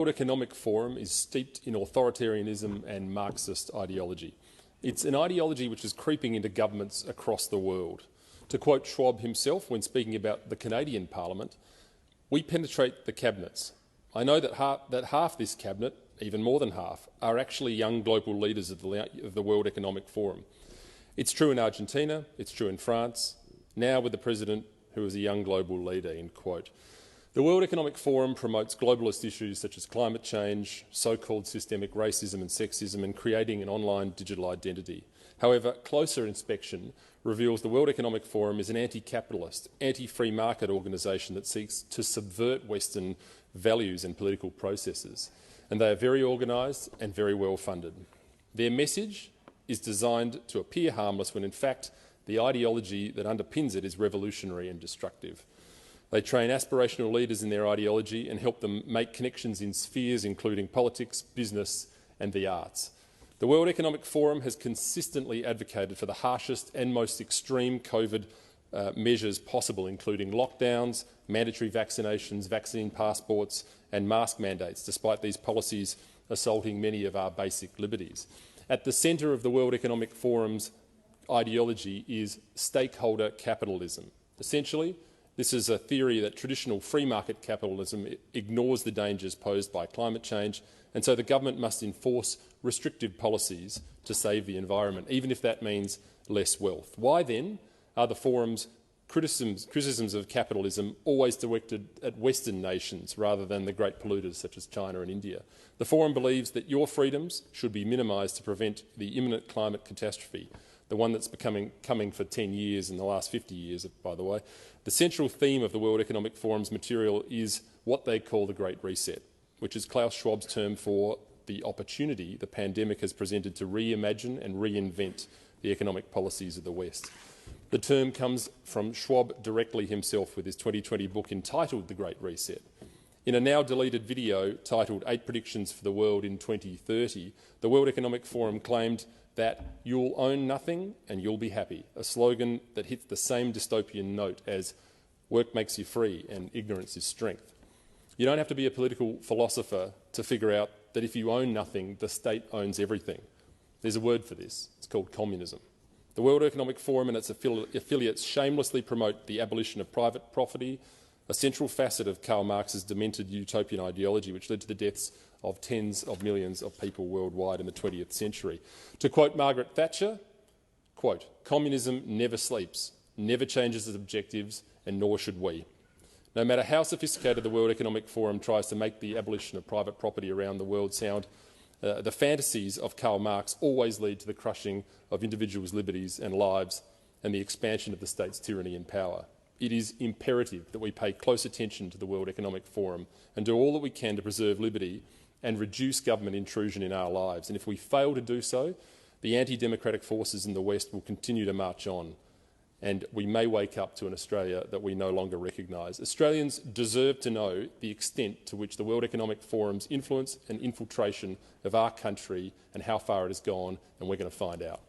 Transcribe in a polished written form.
The World Economic Forum is steeped in authoritarianism and Marxist ideology. It's an ideology which is creeping into governments across the world. To quote Schwab himself when speaking about the Canadian Parliament, "We penetrate the cabinets. I know that half this cabinet, even more than half, are actually young global leaders of the World Economic Forum. It's true in Argentina, it's true in France, now with the president who is a young global leader," end quote. The World Economic Forum promotes globalist issues such as climate change, so-called systemic racism and sexism, and creating an online digital identity. However, closer inspection reveals the World Economic Forum is an anti-capitalist, anti-free market organisation that seeks to subvert Western values and political processes. And they are very organised and very well funded. Their message is designed to appear harmless when in fact the ideology that underpins it is revolutionary and destructive. They train aspirational leaders in their ideology and help them make connections in spheres including politics, business and the arts. The World Economic Forum has consistently advocated for the harshest and most extreme COVID measures possible, including lockdowns, mandatory vaccinations, vaccine passports and mask mandates, despite these policies assaulting many of our basic liberties. At the centre of the World Economic Forum's ideology is stakeholder capitalism. Essentially, this is a theory that traditional free market capitalism ignores the dangers posed by climate change, and so the government must enforce restrictive policies to save the environment, even if that means less wealth. Why then are the forum's criticisms of capitalism always directed at Western nations rather than the great polluters such as China and India? The forum believes that your freedoms should be minimised to prevent the imminent climate catastrophe, the one that's coming for 10 years in the last 50 years, by the way. The central theme of the World Economic Forum's material is what they call the Great Reset, which is Klaus Schwab's term for the opportunity the pandemic has presented to reimagine and reinvent the economic policies of the West. The term comes from Schwab directly himself with his 2020 book entitled The Great Reset. In a now-deleted video titled 8 Predictions for the World in 2030, the World Economic Forum claimed that "you'll own nothing and you'll be happy," a slogan that hits the same dystopian note as "work makes you free and ignorance is strength." You don't have to be a political philosopher to figure out that if you own nothing, the state owns everything. There's a word for this. It's called communism. The World Economic Forum and its affiliates shamelessly promote the abolition of private property, a central facet of Karl Marx's demented utopian ideology which led to the deaths of tens of millions of people worldwide in the 20th century. To quote Margaret Thatcher, quote, "Communism never sleeps, never changes its objectives, and nor should we." No matter how sophisticated the World Economic Forum tries to make the abolition of private property around the world sound, the fantasies of Karl Marx always lead to the crushing of individuals' liberties and lives and the expansion of the state's tyranny and power. It is imperative that we pay close attention to the World Economic Forum and do all that we can to preserve liberty and reduce government intrusion in our lives. And if we fail to do so, the anti-democratic forces in the West will continue to march on, and we may wake up to an Australia that we no longer recognise. Australians deserve to know the extent to which the World Economic Forum's influence and infiltration of our country and how far it has gone, and we're going to find out.